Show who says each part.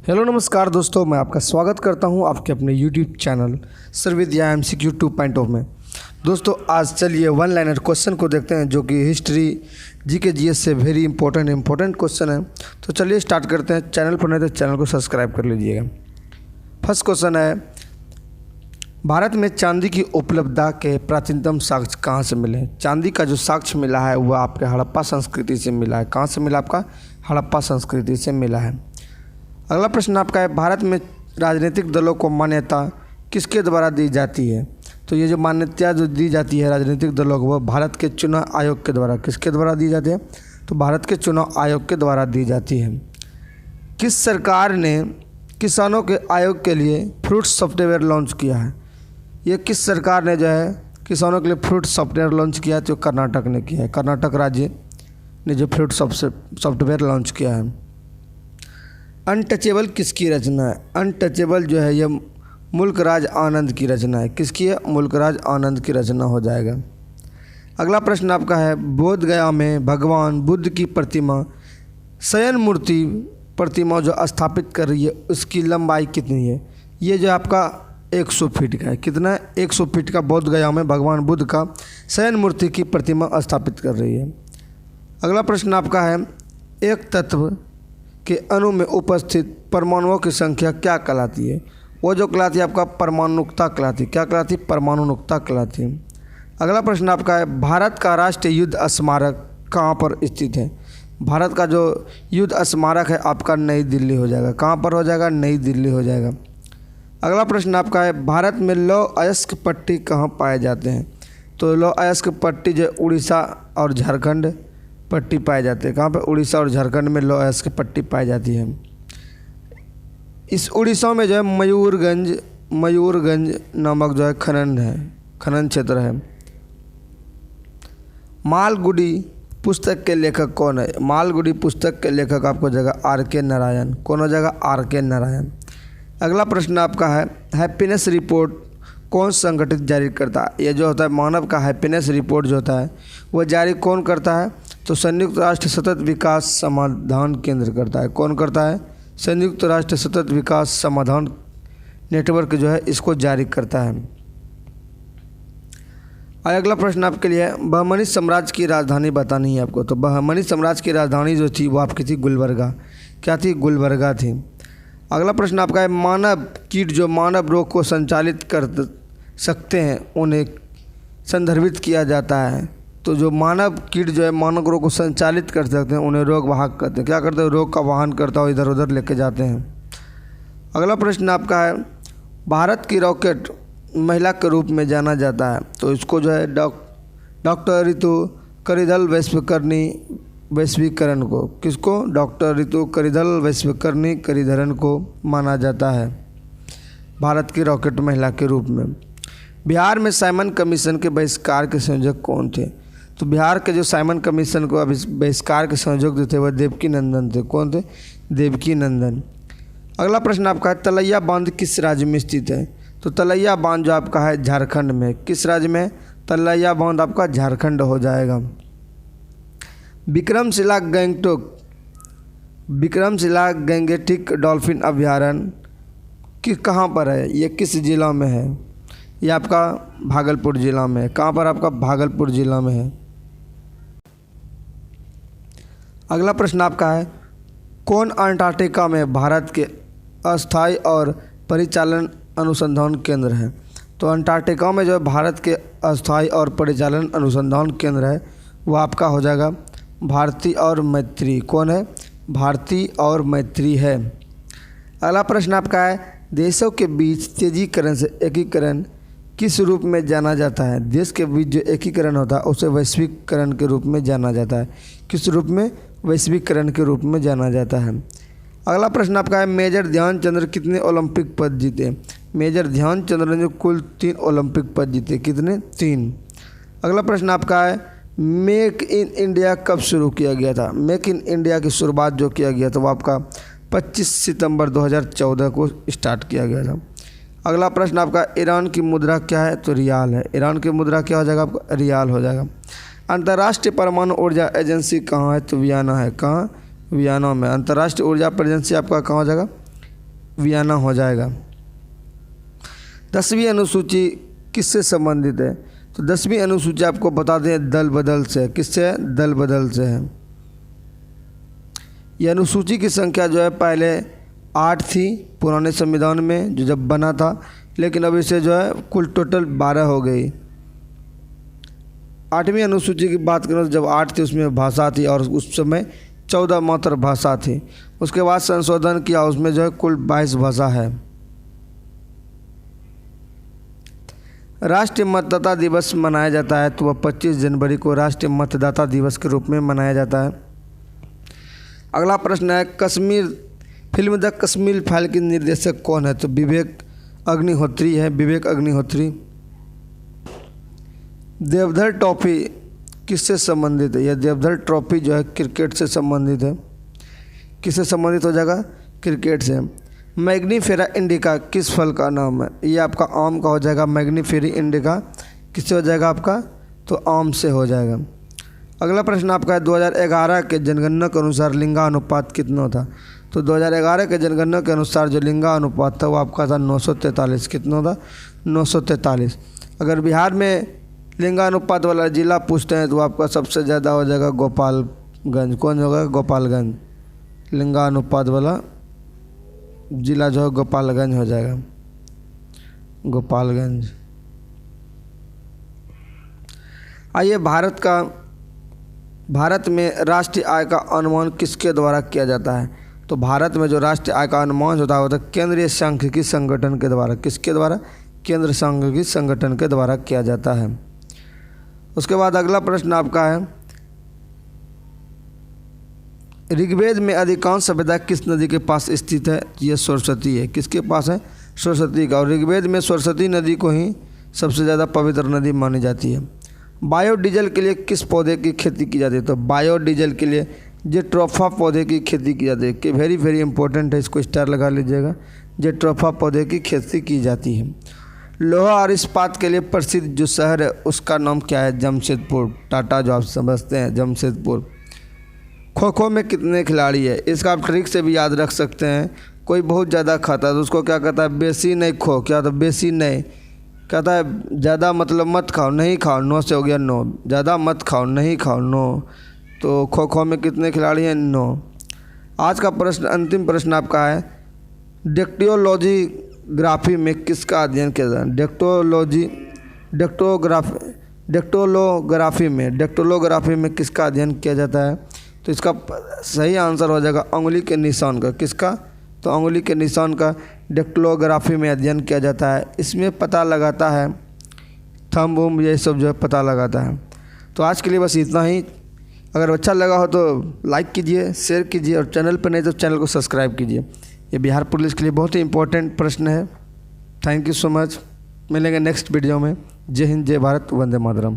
Speaker 1: Hello नमस्कार दोस्तों, मैं आपका स्वागत करता हूं आपके अपने यूट्यूब चैनल सर विद्या MCQ 2.0 में। दोस्तों आज चलिए वन लाइनर क्वेश्चन को देखते हैं जो कि हिस्ट्री जीके जीएस से वेरी इंपॉर्टेंट क्वेश्चन है। तो चलिए स्टार्ट करते हैं। चैनल पर नहीं तो चैनल को सब्सक्राइब कर लीजिएगा। फर्स्ट क्वेश्चन है, भारत में चांदी की उपलब्धता के प्राचीनतम साक्ष्य कहाँ से मिले? चांदी का जो साक्ष्य मिला है वह आपके हड़प्पा संस्कृति से मिला है। कहाँ से मिला? आपका हड़प्पा संस्कृति से मिला है। अगला प्रश्न आपका है, भारत में राजनीतिक दलों को मान्यता किसके द्वारा दी जाती है? तो ये जो मान्यता जो दी जाती है राजनीतिक दलों को, वह भारत के चुनाव आयोग के द्वारा, किसके द्वारा दी जाती है? तो भारत के चुनाव आयोग के द्वारा दी जाती है। किस सरकार ने किसानों के आयोग के लिए फ्रूट सॉफ्टवेयर लॉन्च किया है? ये किस सरकार ने जो है किसानों के लिए फ्रूट सॉफ्टवेयर लॉन्च किया है? तो कर्नाटक ने किया है। कर्नाटक राज्य ने जो फ्रूट सॉफ्टवेयर लॉन्च किया है। अनटचेबल किसकी रचना है? अनटचेबल जो है यह मुल्कराज आनंद की रचना है। किसकी है? मुल्कराज आनंद की रचना हो जाएगा। अगला प्रश्न आपका है, बोध गया में भगवान बुद्ध की प्रतिमा शयन मूर्ति प्रतिमा जो स्थापित कर रही है उसकी लंबाई कितनी है? ये जो आपका 100 फीट का है। कितना है? 100 फीट का बोध गया में भगवान बुद्ध का शयन मूर्ति की प्रतिमा स्थापित कर रही है। अगला प्रश्न आपका है, एक तत्व के अणु में उपस्थित परमाणुओं की संख्या क्या कहलाती है? वो जो कहलाती है आपका परमाणुकता कहलाती है। क्या कहलाती है? परमाणुकता कहलाती है। अगला प्रश्न आपका है, भारत का राष्ट्रीय युद्ध स्मारक कहाँ पर स्थित है? भारत का जो युद्ध स्मारक है आपका नई दिल्ली हो जाएगा। कहाँ पर हो जाएगा? नई दिल्ली हो जाएगा। अगला प्रश्न आपका है, भारत में लौह अयस्क पट्टी कहाँ पाए जाते हैं? तो लौह अयस्क पट्टी जो उड़ीसा और झारखंड पट्टी पाए जाते हैं। कहाँ पे? उड़ीसा और झारखंड में लौह अयस्क पट्टी पाई जाती है। इस उड़ीसा में जो है मयूरगंज नामक जो है खनन क्षेत्र है। मालगुडी पुस्तक के लेखक कौन है? मालगुडी पुस्तक के लेखक आपको जगह RK नारायण। कौन हो जाएगा? RK नारायण। अगला प्रश्न आपका है, हैप्पीनेस रिपोर्ट कौन संगठित जारी करता है? ये जो होता है मानव का हैप्पीनेस रिपोर्ट जो होता है वह जारी कौन करता है? तो संयुक्त राष्ट्र सतत विकास समाधान केंद्र करता है। कौन करता है? संयुक्त राष्ट्र सतत विकास समाधान नेटवर्क जो है इसको जारी करता है। अगला प्रश्न आपके लिए, बहमनी साम्राज्य की राजधानी बतानी है आपको। तो बहमनी साम्राज्य की राजधानी जो थी वो आपकी थी गुलबर्गा। क्या थी? गुलबर्गा थी। अगला प्रश्न आपका है, मानव कीट जो मानव रोग को संचालित कर सकते हैं उन्हें संदर्भित किया जाता है। तो जो मानव कीट जो है मानव रोग को संचालित कर सकते हैं उन्हें रोग वाहक कहते हैं। क्या करते हैं? रोग का वाहन करता हो इधर उधर लेके जाते हैं। अगला प्रश्न आपका है, भारत की रॉकेट महिला के रूप में जाना जाता है। तो इसको जो है डॉक्टर ऋतु करिधल वैश्वीकरण को, किसको? डॉक्टर ऋतु करिधल वैश्वीकरणी करिधरन को माना जाता है भारत की रॉकेट महिला के रूप में। बिहार में साइमन कमीशन के बहिष्कार के संयोजक कौन थे? तो बिहार के जो साइमन कमीशन को बहिष्कार के संयोजक जो थे वह देवकी नंदन थे। कौन थे? देवकी नंदन। अगला प्रश्न आपका है, तलैया बांध किस राज्य में स्थित है? तो तलैया बांध जो आपका है झारखंड में। किस राज्य में? तलैया बांध आपका झारखंड हो जाएगा। विक्रमशिला गैंगेटिक डॉल्फिन अभ्यारण्य कहाँ पर है? ये किस जिला में है? ये आपका भागलपुर जिला में है। कहाँ पर? आपका भागलपुर जिला में है। अगला प्रश्न आपका है, कौन अंटार्कटिका में भारत के अस्थायी और परिचालन अनुसंधान केंद्र है? तो अंटार्कटिका में जो है भारत के अस्थायी और परिचालन अनुसंधान केंद्र है वह आपका हो जाएगा भारती और मैत्री। कौन है? भारती और मैत्री है। अगला प्रश्न आपका है, देशों के बीच तेजीकरण से एकीकरण किस रूप में जाना जाता है? देश के बीच जो एकीकरण होता है उसे वैश्वीकरण के रूप में जाना जाता है। किस रूप में? वैश्वीकरण के रूप में जाना जाता है। अगला प्रश्न आपका है, मेजर ध्यानचंद्र कितने ओलंपिक पद जीते? मेजर ध्यानचंद्र ने कुल 3 ओलंपिक पद जीते। कितने? 3। अगला प्रश्न आपका है, मेक इन इंडिया कब शुरू किया गया था? मेक इन इंडिया की शुरुआत जो किया गया था वो आपका 25 सितंबर 2014 को स्टार्ट किया गया था। अगला प्रश्न आपका, ईरान की मुद्रा क्या है? तो रियाल है। ईरान की मुद्रा क्या हो जाएगा? आपका रियाल हो जाएगा। अंतर्राष्ट्रीय परमाणु ऊर्जा एजेंसी कहाँ है? तो वियना है। कहाँ? वियना में। अंतर्राष्ट्रीय ऊर्जा एजेंसी आपका कहाँ हो जाएगा? वियना हो जाएगा। 10वीं अनुसूची किससे संबंधित है? तो 10वीं अनुसूची आपको बता दें दल बदल से। किससे? दल बदल से है। यह अनुसूची की संख्या जो है पहले 8 थी पुराने संविधान में जो जब बना था, लेकिन अब इसे जो है कुल टोटल 12 हो गई। 8वीं अनुसूची की बात करें तो जब 8 थी उसमें भाषा थी और उस समय 14 मात्र भाषा थी। उसके बाद संशोधन किया, उसमें जो है कुल 22 भाषा है। राष्ट्रीय मतदाता दिवस मनाया जाता है तो वह 25 जनवरी को राष्ट्रीय मतदाता दिवस के रूप में मनाया जाता है। अगला प्रश्न है Kashmir film the Kashmir file के निर्देशक कौन है? तो विवेक अग्निहोत्री है, विवेक अग्निहोत्री। देवधर ट्रॉफी किससे संबंधित है? यह देवधर ट्रॉफी जो है क्रिकेट से संबंधित है। किससे संबंधित हो जाएगा? क्रिकेट से। मैग्नीफेरा इंडिका किस फल का नाम है? ये आपका आम का हो जाएगा। मैग्नीफेरी इंडिका किससे हो जाएगा आपका? तो आम से हो जाएगा। अगला प्रश्न आपका है 2011 के जनगणना के अनुसार लिंगानुपात कितना था? तो 2011 के जनगणना के अनुसार जो लिंगानुपात था वो आपका था 943। कितना था? 943। अगर बिहार में लिंगानुपात वाला जिला पूछते हैं तो आपका सबसे ज़्यादा हो जाएगा गोपालगंज। कौन होगा? गोपालगंज। लिंगानुपात वाला जिला जो है गोपालगंज हो जाएगा, गोपालगंज। आइए भारत में राष्ट्रीय आय का अनुमान किसके द्वारा किया जाता है? तो भारत में जो राष्ट्रीय आय का अनुमान होता है वो केंद्रीय सांख्यिकी संगठन के द्वारा। किसके द्वारा? केंद्र सांख्यिकी संगठन के द्वारा किया जाता है। उसके बाद अगला प्रश्न आपका है ऋग्वेद में अधिकांश सभ्यता किस नदी के पास स्थित है? ये सरस्वती है। किसके पास है? सरस्वती का। और ऋग्वेद में सरस्वती नदी को ही सबसे ज़्यादा पवित्र नदी मानी जाती है। बायोडीजल के लिए किस पौधे की खेती की जाती है? तो बायोडीजल के लिए जेट्रोफा पौधे की खेती की जाती है। कि वेरी वेरी इंपॉर्टेंट है, इसको स्टार लगा लीजिएगा। जेट्रोफा पौधे की खेती की जाती है। लोहा और इस्पात के लिए प्रसिद्ध जो शहर है उसका नाम क्या है? जमशेदपुर। टाटा जो आप समझते हैं, जमशेदपुर। खो खो में कितने खिलाड़ी है? इसका आप ट्रिक से भी याद रख सकते हैं। कोई बहुत ज़्यादा खाता है तो उसको क्या कहता है? बेसी नहीं खो। क्या? तो बेसी नहीं कहता है ज़्यादा मतलब मत खाओ, नहीं खाओ। 9 से हो गया 9। ज़्यादा मत खाओ, नहीं खाओ, 9। तो खो खो में कितने खिलाड़ी हैं? 9। आज का प्रश्न, अंतिम प्रश्न आपका है डेक्टोलॉजी में किसका अध्ययन किया जाता है? डेक्टोलोग्राफी में किसका अध्ययन किया जाता है? तो इसका सही आंसर हो जाएगा अंगुली के निशान का। किसका? तो अंगुली के निशान का डेक्टोलोग्राफी में अध्ययन किया जाता है। इसमें पता लगाता है थंब वंब ये सब जो है पता लगाता है। तो आज के लिए बस इतना ही। अगर अच्छा लगा हो तो लाइक कीजिए, शेयर कीजिए और चैनल पर नहीं तो चैनल को सब्सक्राइब कीजिए। ये बिहार पुलिस के लिए बहुत ही इंपॉर्टेंट प्रश्न है। Thank you so much. मिलेंगे नेक्स्ट वीडियो में। जय हिंद, जय भारत, वंदे मातरम।